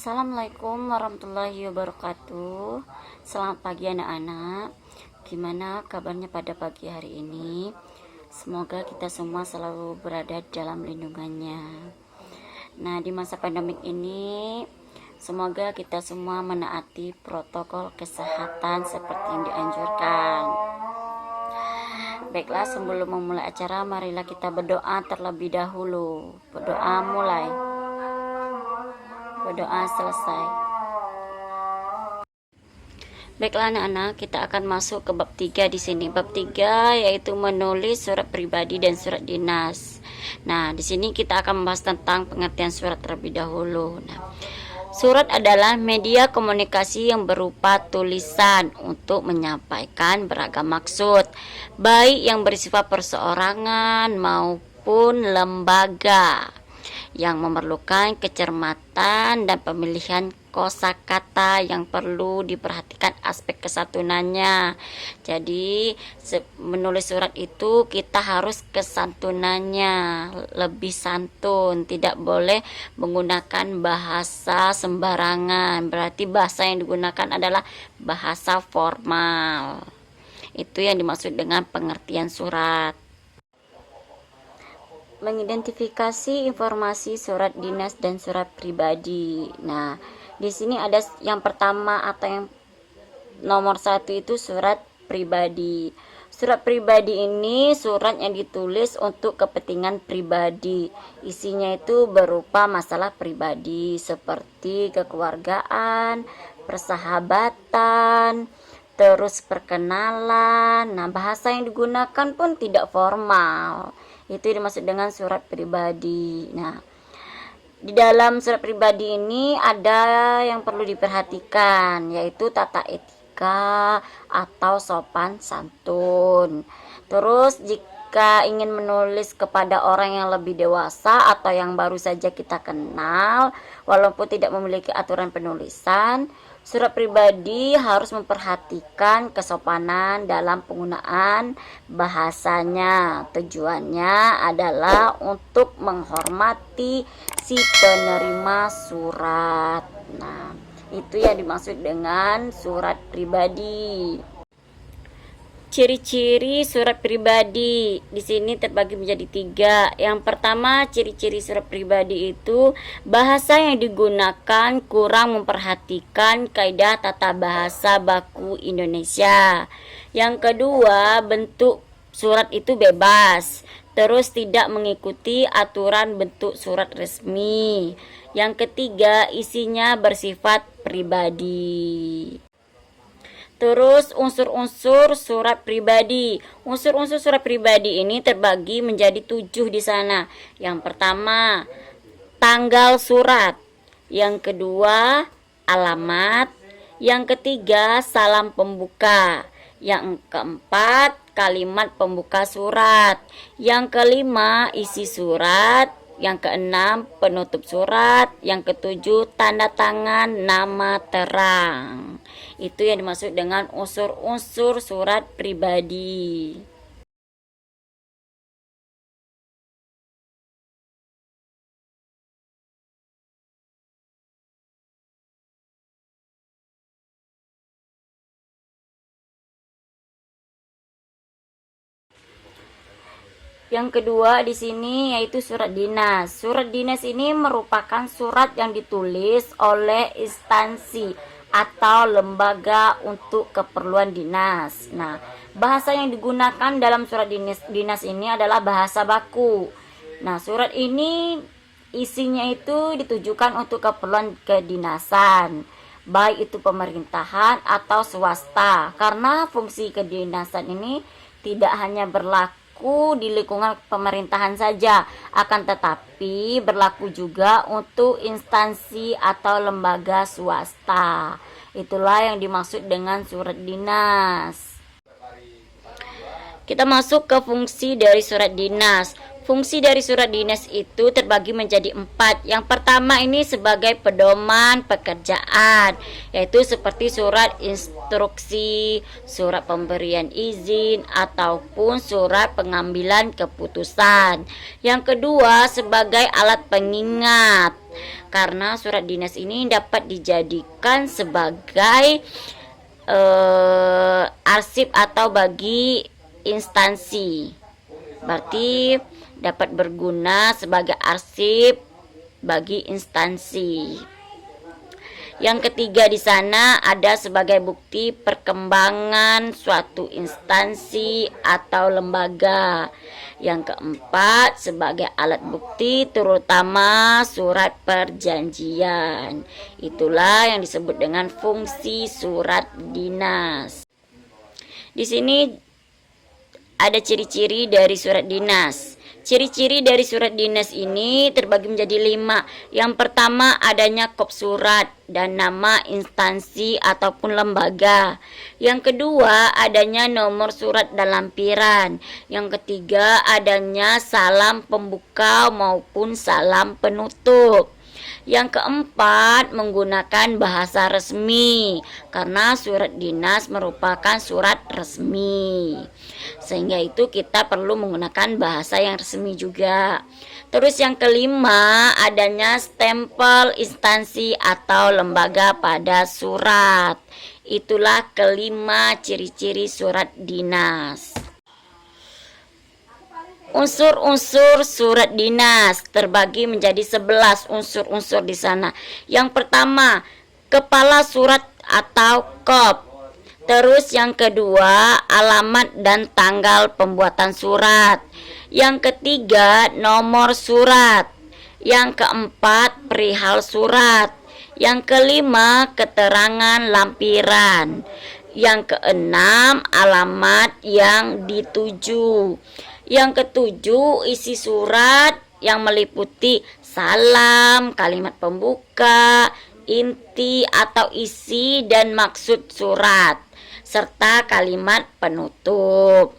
Assalamualaikum warahmatullahi wabarakatuh. Selamat pagi anak-anak. Gimana kabarnya pada pagi hari ini? Semoga kita semua selalu berada dalam lindungannya. Nah, di masa pandemik ini semoga kita semua menaati protokol kesehatan seperti yang dianjurkan. Baiklah, sebelum memulai acara, marilah kita berdoa terlebih dahulu. Berdoa mulai. Berdoa selesai. Baiklah anak-anak, kita akan masuk ke bab 3 di sini. Bab 3 yaitu menulis surat pribadi dan surat dinas. Nah, di sini kita akan membahas tentang pengertian surat terlebih dahulu. Nah, surat adalah media komunikasi yang berupa tulisan untuk menyampaikan beragam maksud, baik yang bersifat perseorangan maupun lembaga, yang memerlukan kecermatan dan pemilihan kosakata yang perlu diperhatikan aspek kesantunannya. Jadi menulis surat itu kita harus kesantunannya, lebih santun, tidak boleh menggunakan bahasa sembarangan. Berarti bahasa yang digunakan adalah bahasa formal. Itu yang dimaksud dengan pengertian surat. Mengidentifikasi informasi surat dinas dan surat pribadi. Nah, di sini ada yang pertama atau yang nomor 1 itu surat pribadi. Surat pribadi ini surat yang ditulis untuk kepentingan pribadi. Isinya itu berupa masalah pribadi seperti kekeluargaan, persahabatan, terus perkenalan. Nah, bahasa yang digunakan pun tidak formal. Itu dimaksud dengan surat pribadi. Nah, di dalam surat pribadi ini ada yang perlu diperhatikan, yaitu tata etika atau sopan santun. Terus jika ingin menulis kepada orang yang lebih dewasa atau yang baru saja kita kenal, walaupun tidak memiliki aturan penulisan, surat pribadi harus memperhatikan kesopanan dalam penggunaan bahasanya. Tujuannya adalah untuk menghormati si penerima surat. Nah, itu yang dimaksud dengan surat pribadi. Ciri-ciri surat pribadi di sini terbagi menjadi 3. Yang pertama, ciri-ciri surat pribadi itu bahasa yang digunakan kurang memperhatikan kaidah tata bahasa baku Indonesia. Yang kedua, bentuk surat itu bebas, terus tidak mengikuti aturan bentuk surat resmi. Yang ketiga, isinya bersifat pribadi. Terus unsur-unsur surat pribadi. Unsur-unsur surat pribadi ini terbagi menjadi 7 di sana. Yang pertama, tanggal surat. Yang kedua, alamat. Yang ketiga, salam pembuka. Yang keempat, kalimat pembuka surat. Yang kelima, isi surat. Yang keenam, penutup surat. Yang ketujuh, tanda tangan nama terang. Itu yang dimaksud dengan unsur-unsur surat pribadi. Yang kedua di sini yaitu surat dinas. Surat dinas ini merupakan surat yang ditulis oleh instansi atau lembaga untuk keperluan dinas. Nah, bahasa yang digunakan dalam surat dinas ini adalah bahasa baku. Nah, surat ini isinya itu ditujukan untuk keperluan kedinasan, baik itu pemerintahan atau swasta. Karena fungsi kedinasan ini tidak hanya berlaku di lingkungan pemerintahan saja, akan tetapi berlaku juga untuk instansi atau lembaga swasta. Itulah yang dimaksud dengan surat dinas. Kita masuk ke fungsi dari surat dinas. Fungsi dari surat dinas itu terbagi menjadi 4. Yang pertama ini sebagai pedoman pekerjaan, yaitu seperti surat instruksi, surat pemberian izin, ataupun surat pengambilan keputusan. Yang kedua sebagai alat pengingat, karena surat dinas ini dapat dijadikan sebagai arsip atau bagi instansi, berarti dapat berguna sebagai arsip bagi instansi. Yang ketiga di sana ada sebagai bukti perkembangan suatu instansi atau lembaga. Yang keempat sebagai alat bukti terutama surat perjanjian. Itulah yang disebut dengan fungsi surat dinas. Di sini ada ciri-ciri dari surat dinas. Ciri-ciri dari surat dinas ini terbagi menjadi 5. Yang pertama adanya kop surat dan nama instansi ataupun lembaga. Yang kedua adanya nomor surat dan lampiran. Yang ketiga adanya salam pembuka maupun salam penutup. Yang keempat menggunakan bahasa resmi karena surat dinas merupakan surat resmi, sehingga itu kita perlu menggunakan bahasa yang resmi juga. Terus yang kelima adanya stempel instansi atau lembaga pada surat. Itulah kelima ciri-ciri surat dinas. Unsur-unsur surat dinas terbagi menjadi 11 unsur-unsur di sana. Yang pertama, kepala surat atau kop. Terus yang kedua, alamat dan tanggal pembuatan surat. Yang ketiga, nomor surat. Yang keempat, perihal surat. Yang kelima, keterangan lampiran. Yang keenam, alamat yang dituju. Yang ketujuh, isi surat yang meliputi salam, kalimat pembuka, inti atau isi dan maksud surat, serta kalimat penutup.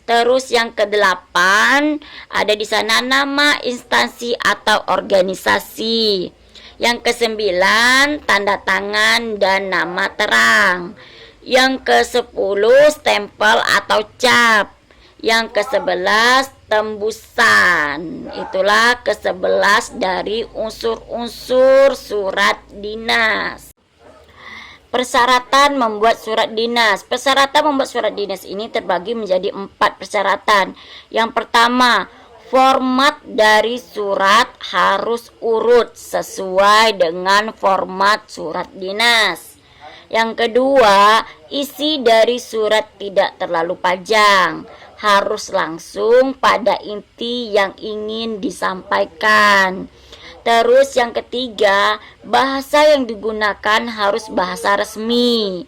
Terus yang kedelapan, ada di sana nama instansi atau organisasi. Yang kesembilan, tanda tangan dan nama terang. Yang ke-10, stempel atau cap. Yang ke-11, tembusan. Itulah ke-11 dari unsur-unsur surat dinas. Persyaratan membuat surat dinas. Persyaratan membuat surat dinas ini terbagi menjadi 4 persyaratan. Yang pertama, format dari surat harus urut sesuai dengan format surat dinas. Yang kedua, isi dari surat tidak terlalu panjang, harus langsung pada inti yang ingin disampaikan. Terus yang ketiga, bahasa yang digunakan harus bahasa resmi,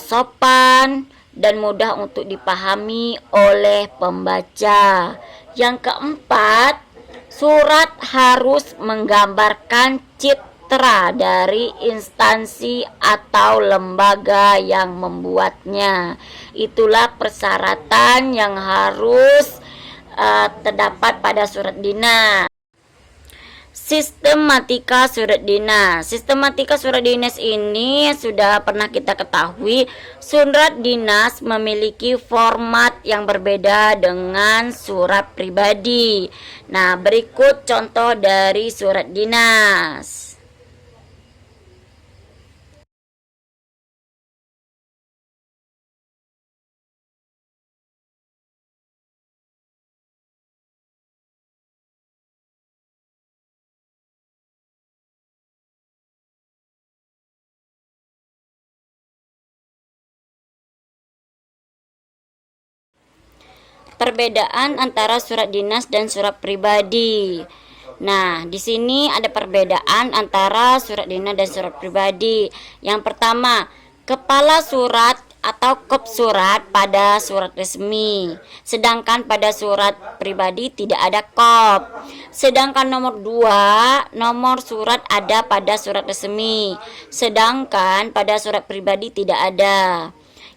sopan dan mudah untuk dipahami oleh pembaca. Yang keempat, surat harus menggambarkan citra dari instansi atau lembaga yang membuatnya. Itulah persyaratan yang harus terdapat pada surat dinas. Sistematika surat dinas. Sistematika surat dinas ini sudah pernah kita ketahui. Surat dinas memiliki format yang berbeda dengan surat pribadi. Nah, berikut contoh dari surat dinas. Perbedaan antara surat dinas dan surat pribadi. Nah, di sini ada perbedaan antara surat dinas dan surat pribadi. Yang pertama, kepala surat atau kop surat pada surat resmi, sedangkan pada surat pribadi tidak ada kop. Sedangkan nomor 2, nomor surat ada pada surat resmi, sedangkan pada surat pribadi tidak ada.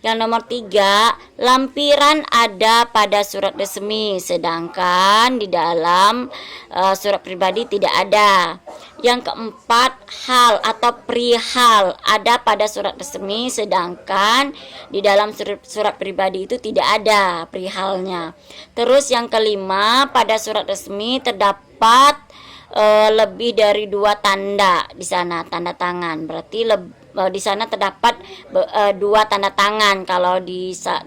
Yang nomor 3, lampiran ada pada surat resmi, sedangkan di dalam surat pribadi tidak ada. Yang keempat, hal atau perihal ada pada surat resmi, sedangkan di dalam surat pribadi itu tidak ada perihalnya. Terus yang kelima, pada surat resmi terdapat lebih dari 2 tanda di sana, tanda tangan. Berarti di sana terdapat 2 tanda tangan kalau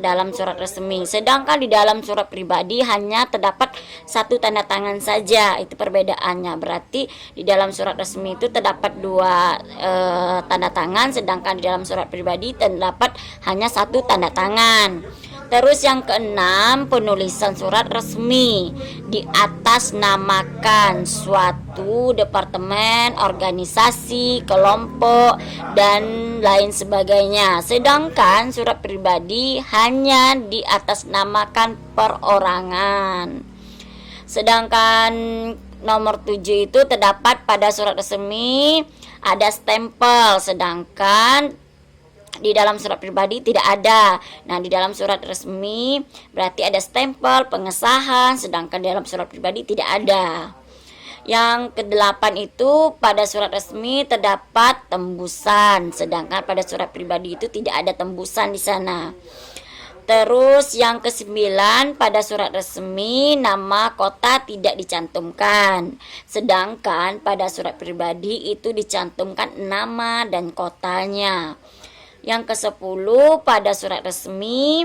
dalam surat resmi. Sedangkan di dalam surat pribadi hanya terdapat 1 tanda tangan saja. Itu perbedaannya. Berarti di dalam surat resmi itu terdapat 2 tanda tangan, sedangkan di dalam surat pribadi terdapat hanya 1 tanda tangan. Terus yang keenam, penulisan surat resmi di atas namakan suatu departemen, organisasi, kelompok, dan lain sebagainya. Sedangkan surat pribadi hanya di atas namakan perorangan. Sedangkan nomor 7 itu terdapat pada surat resmi ada stempel, sedangkan di dalam surat pribadi tidak ada. Nah, di dalam surat resmi berarti ada stempel pengesahan, sedangkan di dalam surat pribadi tidak ada. Yang kedelapan itu pada surat resmi terdapat tembusan, sedangkan pada surat pribadi itu tidak ada tembusan di sana. Terus yang kesembilan, pada surat resmi nama kota tidak dicantumkan, sedangkan pada surat pribadi itu dicantumkan nama dan kotanya. Yang ke-10, pada surat resmi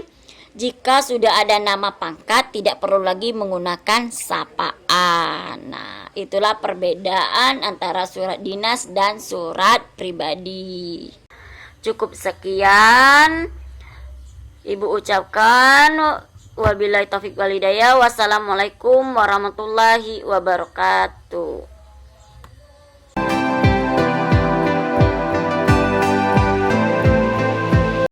jika sudah ada nama pangkat tidak perlu lagi menggunakan sapaan. Nah, itulah perbedaan antara surat dinas dan surat pribadi. Cukup sekian Ibu ucapkan. Wabillahi taufik wal hidayah. Wassalamualaikum warahmatullahi wabarakatuh.